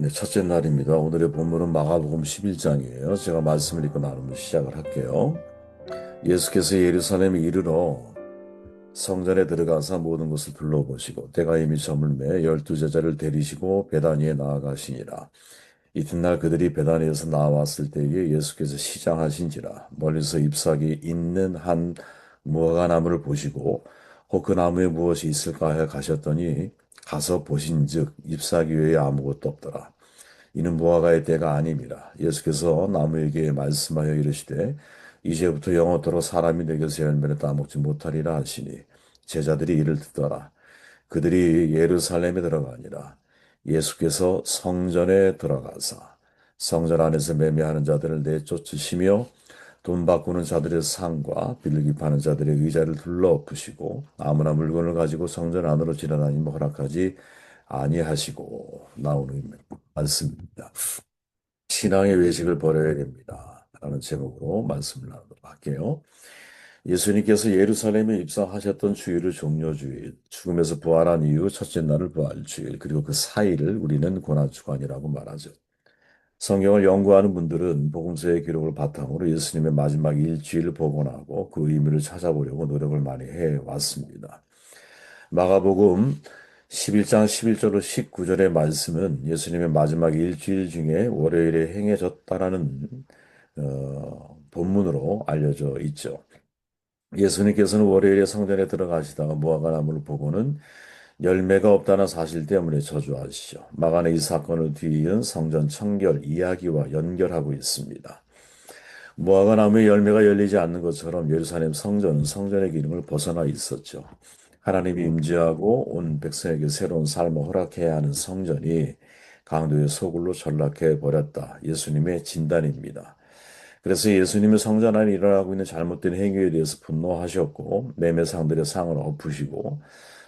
네, 첫째 날입니다. 오늘의 본문은 마가복음 11장이에요. 제가 말씀을 읽고 나누며 시작을 할게요. 예수께서 예루살렘에 이르러 성전에 들어가서 모든 것을 둘러보시고 때가 이미 저물매 열두 제자를 데리시고 베다니에 나아가시니라. 이튿날 그들이 베다니에서 나왔을 때에 예수께서 시장하신지라 멀리서 잎사귀 있는 한 무화과 나무를 보시고 혹 그 나무에 무엇이 있을까 하여 가셨더니 가서 보신즉 잎사귀 외에 아무것도 없더라. 이는 무화과의 때가 아님이라. 예수께서 나무에게 말씀하여 이르시되 이제부터 영원토록 사람이 내게서 열매를 따먹지 못하리라 하시니 제자들이 이를 듣더라. 그들이 예루살렘에 들어가니라. 예수께서 성전에 들어가사 성전 안에서 매매하는 자들을 내쫓으시며 돈 바꾸는 자들의 상과 빌리기 파는 자들의 의자를 둘러엎으시고 아무나 물건을 가지고 성전 안으로 지나다니며 허락하지 아니하시고 나오는 말씀입니다. 신앙의 외식을 버려야 됩니다. 라는 제목으로 말씀을 나누도록 할게요. 예수님께서 예루살렘에 입성하셨던 주일을 종료주일, 죽음에서 부활한 이후 첫째 날을 부활주일, 그리고 그 사이를 우리는 고난주간이라고 말하죠. 성경을 연구하는 분들은 복음서의 기록을 바탕으로 예수님의 마지막 일주일을 복원하고 그 의미를 찾아보려고 노력을 많이 해왔습니다. 마가복음 11장 11절로 19절의 말씀은 예수님의 마지막 일주일 중에 월요일에 행해졌다라는 본문으로 알려져 있죠. 예수님께서는 월요일에 성전에 들어가시다가 무화과 나무를 보고는 열매가 없다는 사실 때문에 저주하시죠. 마가는 이 사건을 뒤이은 성전 청결 이야기와 연결하고 있습니다. 무화과 나무에 열매가 열리지 않는 것처럼 예루살렘 성전은 성전의 기능을 벗어나 있었죠. 하나님이 임재하고 온 백성에게 새로운 삶을 허락해야 하는 성전이 강도의 소굴로 전락해 버렸다. 예수님의 진단입니다. 그래서 예수님은 성전 안에 일어나고 있는 잘못된 행위에 대해서 분노하셨고 매매상들의 상을 엎으시고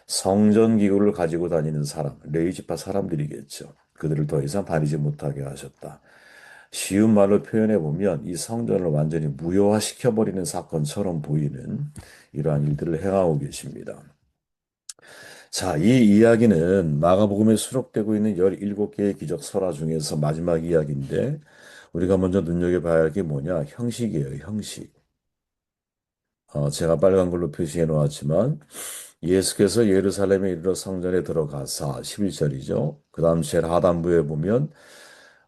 성전 기구를 가지고 다니는 사람, 레위지파 사람들이겠죠. 그들을 더 이상 다니지 못하게 하셨다. 쉬운 말로 표현해 보면 이 성전을 완전히 무효화시켜버리는 사건처럼 보이는 이러한 일들을 행하고 계십니다. 자, 이 이야기는 마가복음에 수록되고 있는 17개의 기적 설화 중에서 마지막 이야기인데 우리가 먼저 눈여겨봐야 할 게 뭐냐? 형식이에요, 형식. 제가 빨간 걸로 표시해 놓았지만 예수께서 예루살렘에 이르러 성전에 들어가사 11절이죠. 그 다음 제일 하단부에 보면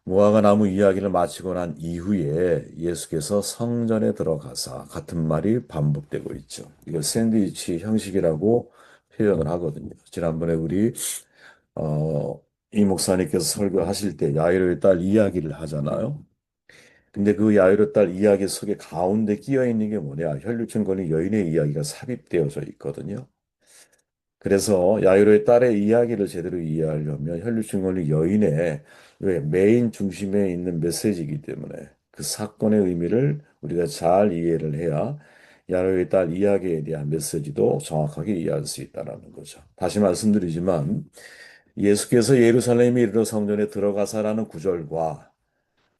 무화과 나무 이야기를 마치고 난 이후에 예수께서 성전에 들어가사 같은 말이 반복되고 있죠. 이걸 샌드위치 형식이라고 표현을 하거든요. 지난번에 우리 어, 이 목사님께서 설교하실 때 야이로의 딸 이야기를 하잖아요. 근데 그 야이로 딸 이야기 속에 가운데 끼어 있는 게 뭐냐? 혈류증 걸린 여인의 이야기가 삽입되어져 있거든요. 그래서 야이로의 딸의 이야기를 제대로 이해하려면 혈류증 걸린 여인의 왜 메인 중심에 있는 메시지이기 때문에 그 사건의 의미를 우리가 잘 이해를 해야 야이로의 딸 이야기에 대한 메시지도 정확하게 이해할 수 있다는 거죠. 다시 말씀드리지만 예수께서 예루살렘에 이르러 성전에 들어가사라는 구절과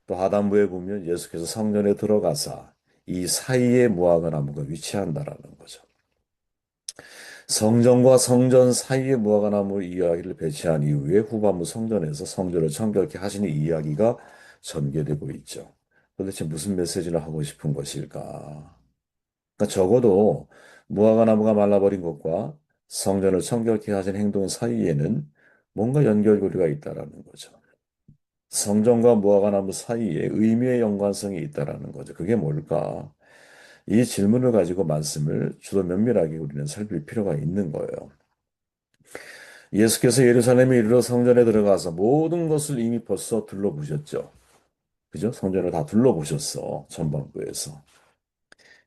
또 하단부에 보면 예수께서 성전에 들어가사 이 사이에 무화과 나무가 위치한다라는 거죠. 성전과 성전 사이에 무화과 나무 이야기를 배치한 이후에 후반부 성전에서 성전을 청결케 하시는 이야기가 전개되고 있죠. 도대체 무슨 메시지를 하고 싶은 것일까? 그러니까 적어도 무화과 나무가 말라버린 것과 성전을 청결케 하신 행동 사이에는 뭔가 연결고리가 있다라는 거죠. 성전과 무화과 나무 사이에 의미의 연관성이 있다라는 거죠. 그게 뭘까? 이 질문을 가지고 말씀을 주로 면밀하게 우리는 살필 필요가 있는 거예요. 예수께서 예루살렘에 이르러 성전에 들어가서 모든 것을 이미 벌써 둘러보셨죠. 그죠? 성전을 다 둘러보셨어. 전반부에서.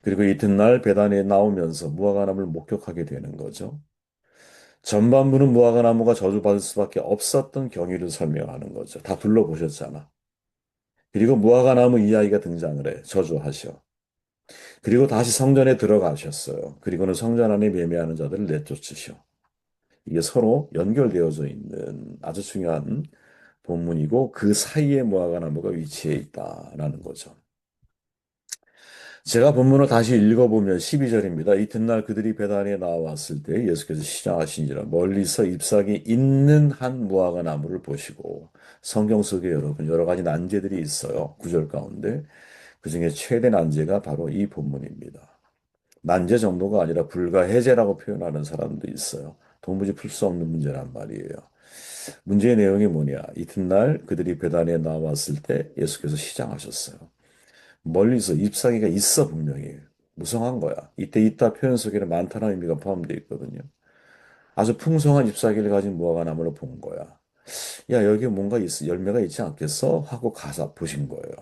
그리고 이튿날 베단에 나오면서 무화과 나무를 목격하게 되는 거죠. 전반부는 무화과 나무가 저주받을 수밖에 없었던 경위를 설명하는 거죠. 다 둘러보셨잖아. 그리고 무화과 나무 이야기가 등장을 해. 저주하셔. 그리고 다시 성전에 들어가셨어요. 그리고는 성전 안에 매매하는 자들을 내쫓으셔. 이게 서로 연결되어져 있는 아주 중요한 본문이고 그 사이에 무화과 나무가 위치해 있다라는 거죠. 제가 본문을 다시 읽어보면 12절입니다. 이튿날 그들이 베다니에 나왔을 때 예수께서 시장하시니라 멀리서 잎사귀 있는 한 무화과 나무를 보시고 성경 속에 여러분 여러 가지 난제들이 있어요. 구절 가운데. 그중에 최대 난제가 바로 이 본문입니다. 난제 정도가 아니라 불가해제라고 표현하는 사람도 있어요. 도무지 풀 수 없는 문제란 말이에요. 문제의 내용이 뭐냐? 이튿날 그들이 베다니에 나왔을 때 예수께서 시장하셨어요. 멀리서 잎사귀가 있어 분명히 무성한 거야. 이때 있다 표현 속에는 많다는 의미가 포함되어 있거든요. 아주 풍성한 잎사귀를 가진 무화과 나무를 본 거야. 야, 여기 뭔가 열매가 있지 않겠어? 하고 가서 보신 거예요.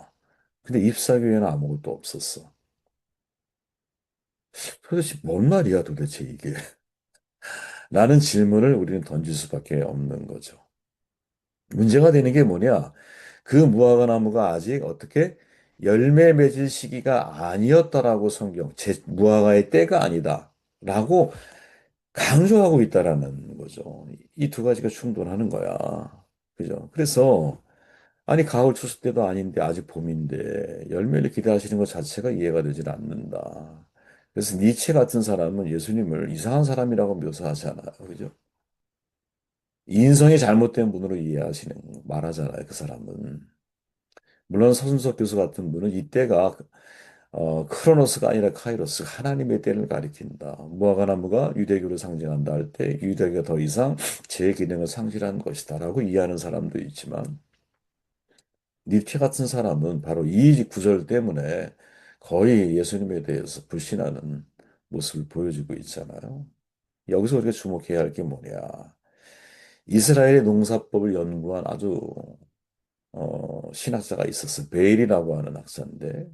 근데 잎사귀 에는 아무것도 없었어. 도대체 뭔 말이야, 도대체 이게? 라는 질문을 우리는 던질 수밖에 없는 거죠. 문제가 되는 게 뭐냐? 그 무화과 나무가 아직 어떻게 열매 맺을 시기가 아니었다라고 성경, 무화과의 때가 아니다. 라고 강조하고 있다라는 거죠. 이 두 가지가 충돌하는 거야. 그죠? 그래서, 아니, 가을 추수 때도 아닌데, 아직 봄인데, 열매를 기대하시는 것 자체가 이해가 되질 않는다. 그래서 니체 같은 사람은 예수님을 이상한 사람이라고 묘사하잖아요. 그죠? 인성이 잘못된 분으로 말하잖아요. 그 사람은. 물론 서순석 교수 같은 분은 이때가 크로노스가 아니라 카이로스, 하나님의 때를 가리킨다. 무화과 나무가 유대교를 상징한다 할 때 유대교가 더 이상 제 기능을 상실한 것이다라고 이해하는 사람도 있지만 nietzsche 같은 사람은 바로 이 구절 때문에 거의 예수님에 대해서 불신하는 모습을 보여주고 있잖아요. 여기서 우리가 주목해야 할 게 뭐냐. 이스라엘의 농사법을 연구한 아주 신학자가 있었어요. 베일이라고 하는 학자인데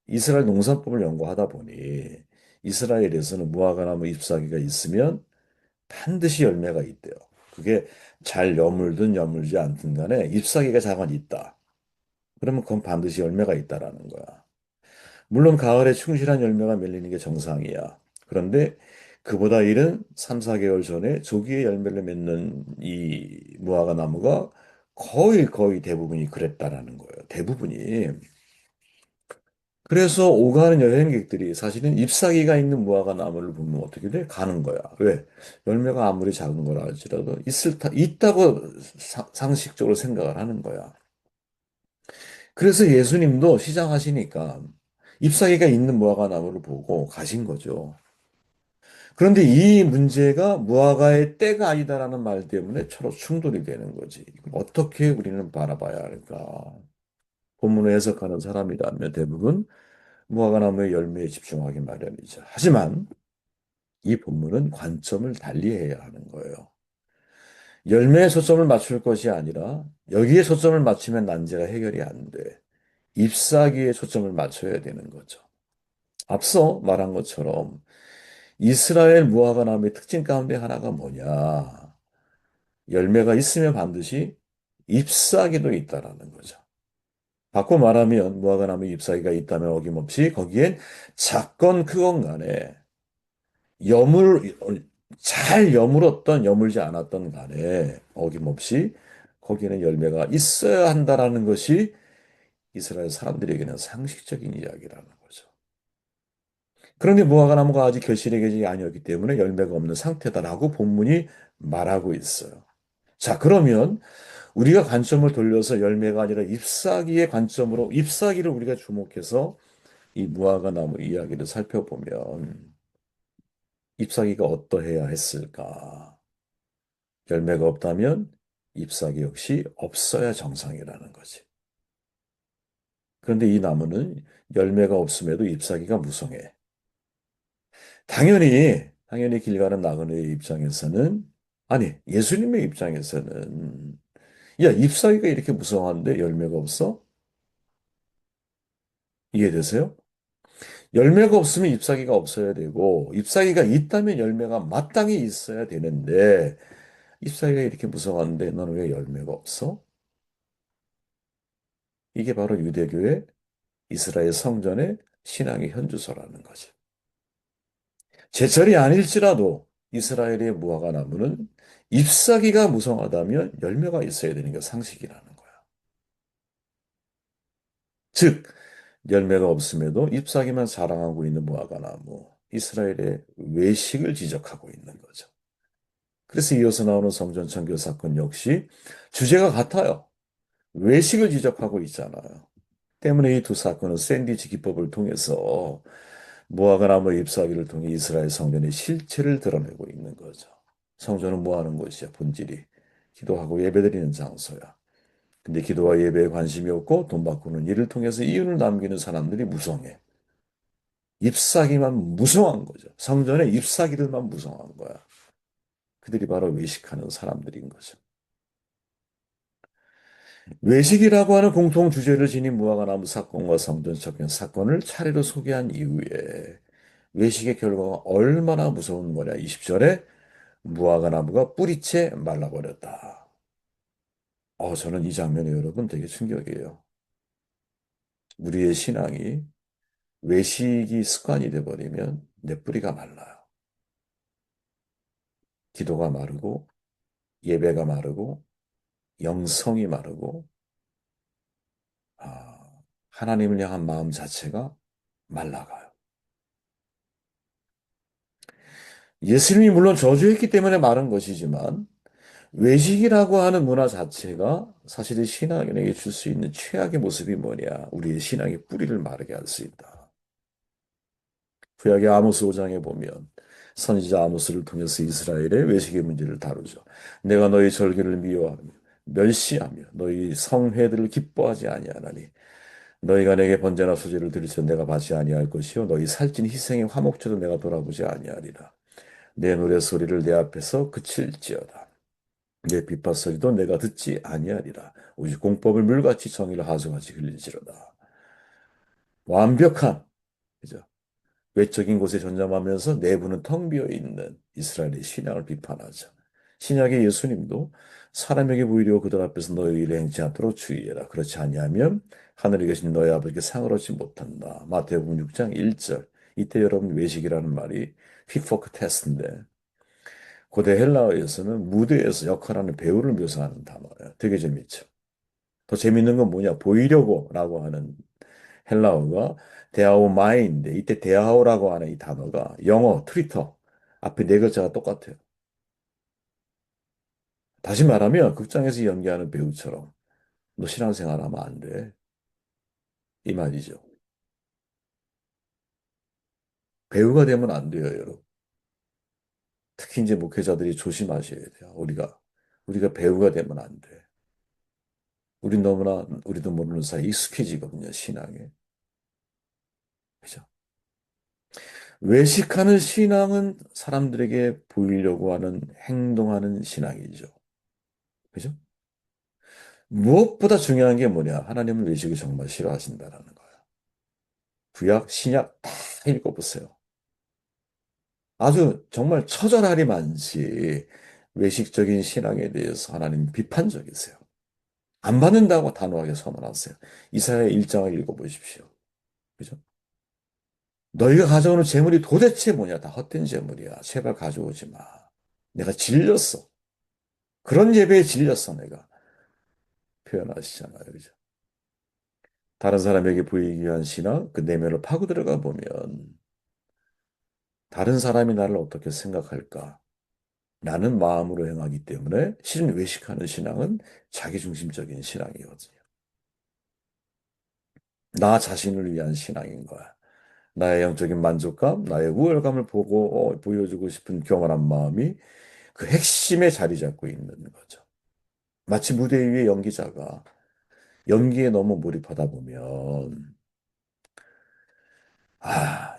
이스라엘 농사법을 연구하다 보니 이스라엘에서는 무화과나무 잎사귀가 있으면 반드시 열매가 있대요. 그게 잘 여물든 여물지 않든 간에 잎사귀가 자관 있다. 그러면 그건 반드시 열매가 있다라는 거야. 물론 가을에 충실한 열매가 맺리는 게 정상이야. 그런데 그보다 이른 3, 4개월 전에 조기에 열매를 맺는 이 무화과 나무가 거의 대부분이 그랬다라는 거예요. 대부분이. 그래서 오가는 여행객들이 사실은 잎사귀가 있는 무화과 나무를 보면 어떻게 돼? 가는 거야. 왜? 열매가 아무리 작은 거라 할지라도 있다고 상식적으로 생각을 하는 거야. 그래서 예수님도 시장하시니까 잎사귀가 있는 무화과 나무를 보고 가신 거죠. 그런데 이 문제가 무화과의 때가 아니다라는 말 때문에 서로 충돌이 되는 거지. 이걸 어떻게 우리는 바라봐야 할까? 본문을 해석하는 사람이라면 대부분 무화과나무의 열매에 집중하기 마련이죠. 하지만 이 본문은 관점을 달리해야 하는 거예요. 열매에 초점을 맞출 것이 아니라 여기에 초점을 맞추면 난제가 해결이 안 돼. 잎사귀에 초점을 맞춰야 되는 거죠. 앞서 말한 것처럼 이스라엘 무화과나무의 특징 가운데 하나가 뭐냐? 열매가 있으면 반드시 잎사귀도 있다라는 거죠. 바꿔 말하면 무화과나무 잎사귀가 있다면 어김없이 거기엔 작건 크건 간에 여물 잘 여물었던 여물지 않았던 간에 어김없이 거기에는 열매가 있어야 한다라는 것이 이스라엘 사람들에게는 상식적인 이야기라는 거죠. 그런데 무화과 나무가 아직 결실의 계절이 아니었기 때문에 열매가 없는 상태다라고 본문이 말하고 있어요. 자, 그러면 우리가 관점을 돌려서 열매가 아니라 잎사귀의 관점으로 잎사귀를 우리가 주목해서 이 무화과 나무 이야기를 살펴보면 잎사귀가 어떠해야 했을까? 열매가 없다면 잎사귀 역시 없어야 정상이라는 거지. 그런데 이 나무는 열매가 없음에도 잎사귀가 무성해. 당연히 길 가는 나그네의 입장에서는, 아니, 예수님의 입장에서는, 야, 잎사귀가 이렇게 무성한데 열매가 없어? 이해되세요? 열매가 없으면 잎사귀가 없어야 되고, 잎사귀가 있다면 열매가 마땅히 있어야 되는데, 잎사귀가 이렇게 무성한데 너는 왜 열매가 없어? 이게 바로 유대교의 이스라엘 성전의 신앙의 현주소라는 거죠. 제철이 아닐지라도 이스라엘의 무화과 나무는 잎사귀가 무성하다면 열매가 있어야 되는 게 상식이라는 거야. 즉, 열매가 없음에도 잎사귀만 자랑하고 있는 무화과나무, 이스라엘의 외식을 지적하고 있는 거죠. 그래서 이어서 나오는 성전 청교 사건 역시 주제가 같아요. 외식을 지적하고 있잖아요. 때문에 이 두 사건은 샌드위치 기법을 통해서 무화과 나무 잎사귀를 통해 이스라엘 성전의 실체를 드러내고 있는 거죠. 성전은 뭐 하는 곳이야, 본질이. 기도하고 예배드리는 장소야. 근데 기도와 예배에 관심이 없고 돈 바꾸는 일을 통해서 이윤을 남기는 사람들이 무성해. 잎사귀만 무성한 거죠. 성전의 잎사귀들만 무성한 거야. 그들이 바로 외식하는 사람들인 거죠. 외식이라고 하는 공통 주제를 지닌 무화과나무 사건과 성전 접견 사건을 차례로 소개한 이후에 외식의 결과가 얼마나 무서운 거냐. 20절에 무화과나무가 뿌리채 말라버렸다. 저는 이 장면이 여러분 되게 충격이에요. 우리의 신앙이 외식이 습관이 돼버리면 내 뿌리가 말라요. 기도가 마르고 예배가 마르고 영성이 마르고 하나님을 향한 마음 자체가 말라가요. 예수님이 물론 저주했기 때문에 마른 것이지만 외식이라고 하는 문화 자체가 사실은 신앙인에게 줄 수 있는 최악의 모습이 뭐냐? 우리의 신앙의 뿌리를 마르게 할 수 있다. 구약의 아모스 5장에 보면 선지자 아모스를 통해서 이스라엘의 외식의 문제를 다루죠. 내가 너희 절기를 미워하며 멸시하며 너희 성회들을 기뻐하지 아니하나니 너희가 내게 번제나 소제를 드릴지언 내가 받지 아니할 것이요 너희 살찐 희생의 화목제도 내가 돌아보지 아니하리라. 내 노래소리를 내 앞에서 그칠지어다. 내 비파소리도 내가 듣지 아니하리라. 오직 공법을 물같이 정의를 하수같이 흘릴지로다. 완벽한 그죠? 외적인 곳에 전념하면서 내부는 텅 비어 있는 이스라엘의 신앙을 비판하죠. 신약의 예수님도 사람에게 보이려고 그들 앞에서 너희 일을 행치 않도록 주의해라. 그렇지 아니하면 하늘에 계신 너희 아버지께 상을 얻지 못한다. 마태복음 6장 1절. 이때 여러분 외식이라는 말이 퀵포크 테스트인데 고대 헬라어에서는 무대에서 역할하는 배우를 묘사하는 단어예요. 되게 재밌죠. 더 재밌는 건 뭐냐? 보이려고라고 하는 헬라어가 데아오마이인데 이때 데아오라고 하는 이 단어가 영어 트위터 앞에 네 글자가 똑같아요. 다시 말하면 극장에서 연기하는 배우처럼 너 신앙생활 하면 안 돼. 이 말이죠. 배우가 되면 안 돼요, 여러분. 특히 이제 목회자들이 조심하셔야 돼요. 우리가 배우가 되면 안 돼. 우린 너무나 우리도 모르는 사이 익숙해지거든요, 신앙에. 그죠? 외식하는 신앙은 사람들에게 보이려고 하는 행동하는 신앙이죠. 그죠? 무엇보다 중요한 게 뭐냐? 하나님은 외식을 정말 싫어하신다라는 거예요. 구약, 신약 다 읽어보세요. 아주 정말 처절하리 많지 외식적인 신앙에 대해서 하나님 비판적이세요. 안 받는다고 단호하게 선언하세요. 이사야 1장을 읽어보십시오. 그죠? 너희가 가져오는 재물이 도대체 뭐냐? 다 헛된 재물이야. 제발 가져오지 마. 내가 질렸어. 그런 예배에 질렸어, 내가. 표현하시잖아요. 그죠? 다른 사람에게 보이기 위한 신앙, 그 내면을 파고 들어가 보면 다른 사람이 나를 어떻게 생각할까? 라는 마음으로 행하기 때문에 실은 외식하는 신앙은 자기중심적인 신앙이거든요. 나 자신을 위한 신앙인 거야. 나의 영적인 만족감, 나의 우월감을 보고 보여주고 싶은 교만한 마음이 그 핵심에 자리 잡고 있는 거죠. 마치 무대 위의 연기자가 연기에 너무 몰입하다 보면 아,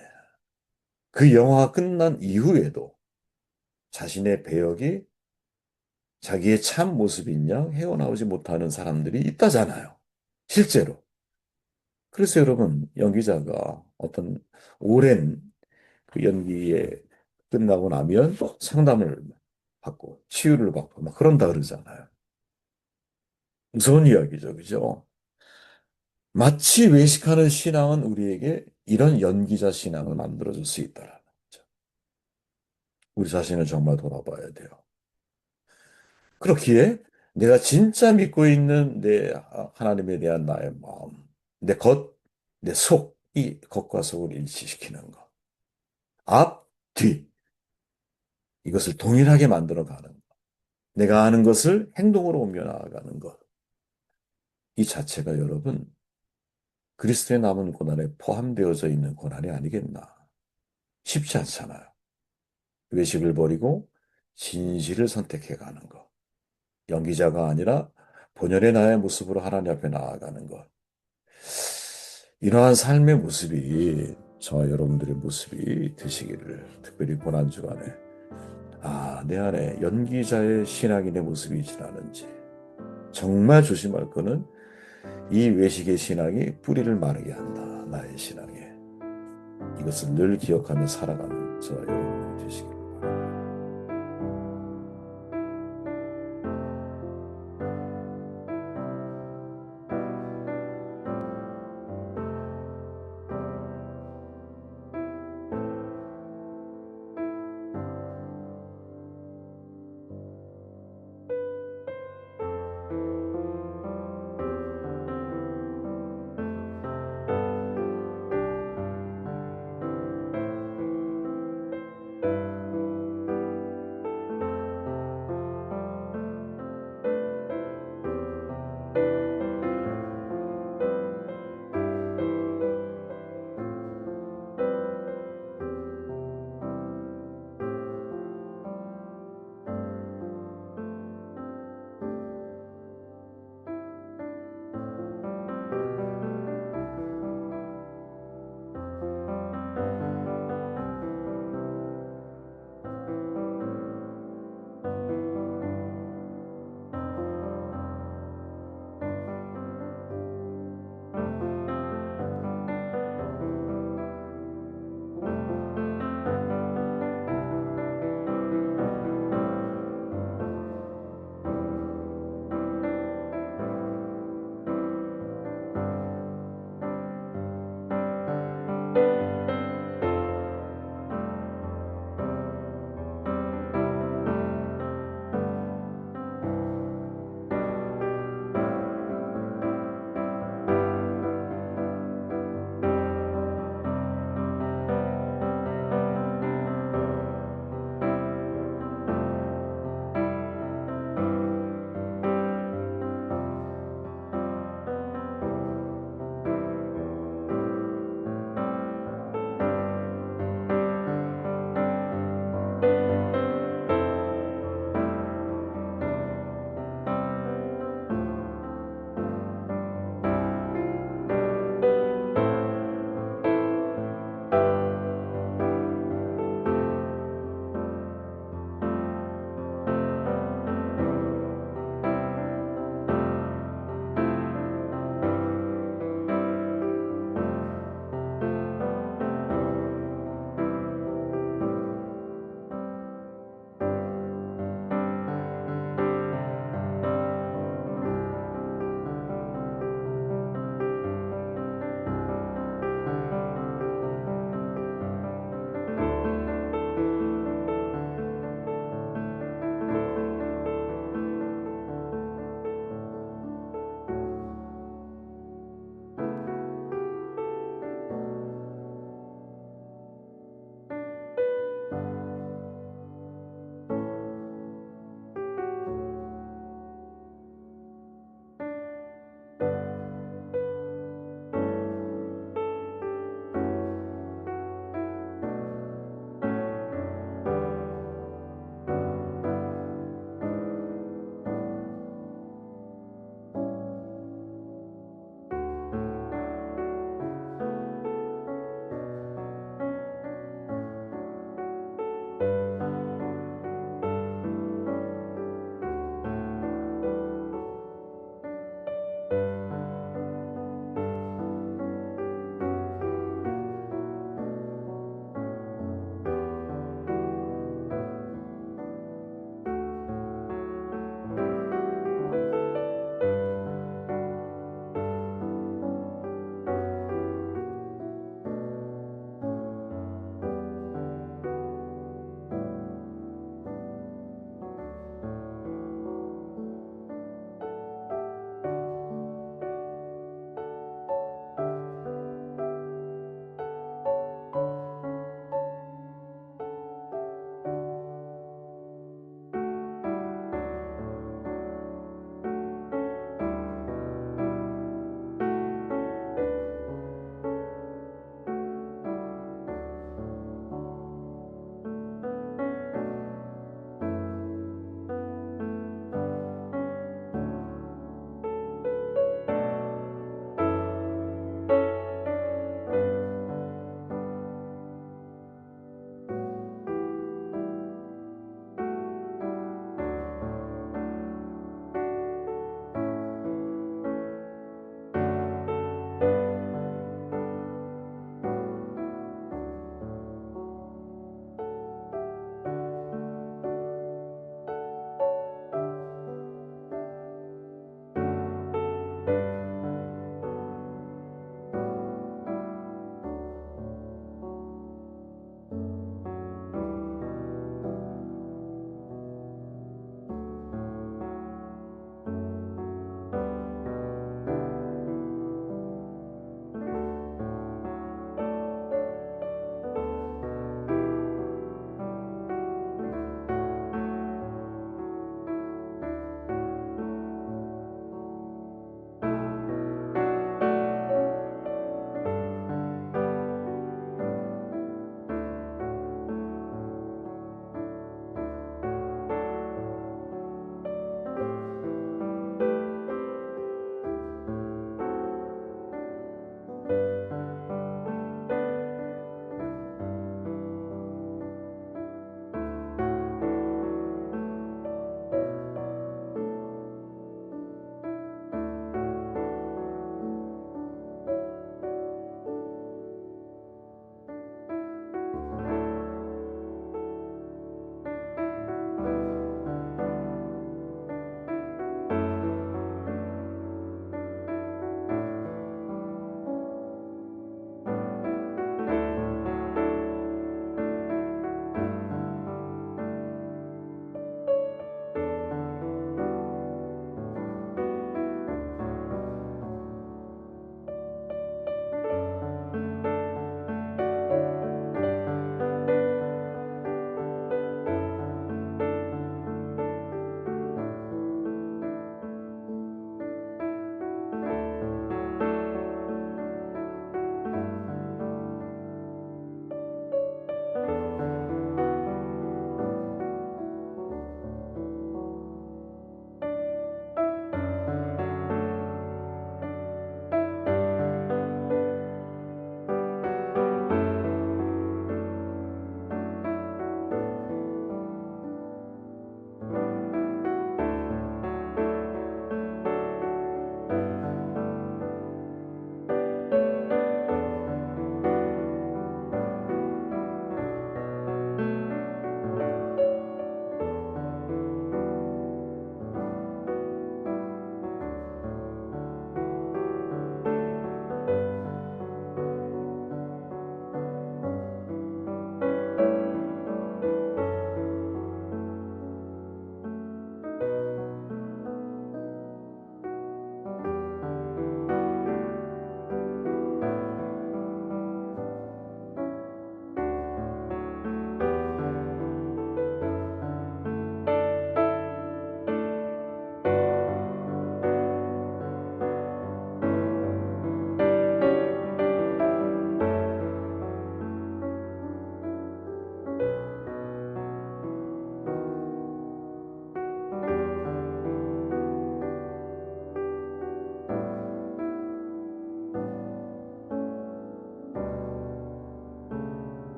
그 영화가 끝난 이후에도 자신의 배역이 자기의 참 모습인 양 헤어나오지 못하는 사람들이 있다잖아요. 실제로. 그래서 여러분, 연기자가 어떤 오랜 그 연기에 끝나고 나면 또 상담을 받고 치유를 받고 막 그런다 그러잖아요. 무서운 이야기죠. 그죠? 마치 외식하는 신앙은 우리에게 이런 연기자 신앙을 만들어줄 수 있다라는 거죠. 우리 자신을 정말 돌아봐야 돼요. 그렇기에 내가 진짜 믿고 있는 내 하나님에 대한 나의 마음, 내 것, 내 속이 겉과 속을 일치시키는 것. 앞, 뒤. 이것을 동일하게 만들어 가는 것. 내가 아는 것을 행동으로 옮겨 나아가는 것. 이 자체가 여러분, 그리스도의 남은 고난에 포함되어져 있는 고난이 아니겠나. 쉽지 않잖아요. 외식을 버리고 진실을 선택해 가는 것. 연기자가 아니라 본연의 나의 모습으로 하나님 앞에 나아가는 것. 이러한 삶의 모습이 저와 여러분들의 모습이 되시기를 특별히 고난 주간에 내 안에 연기자의 신앙인의 모습이 있지 않은지 정말 조심할 거는 이 외식의 신앙이 뿌리를 마르게 한다. 나의 신앙에. 이것을 늘 기억하며 살아가는 저와 여러분들이 되시기를 바랍니다.